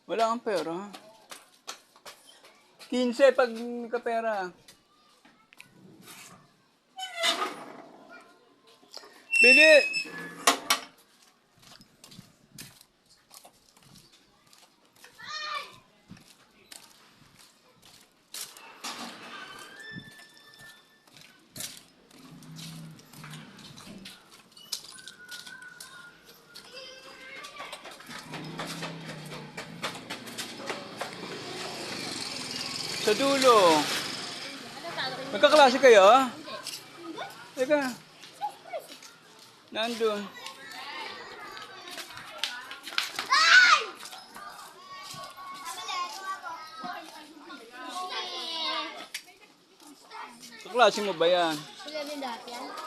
Wala kang pera. 15 pag kapera. Bili! Sa dulo. Magkaklase kayo? Teka. Nandun. Kaklase mo ba yan? Sila din dati yan.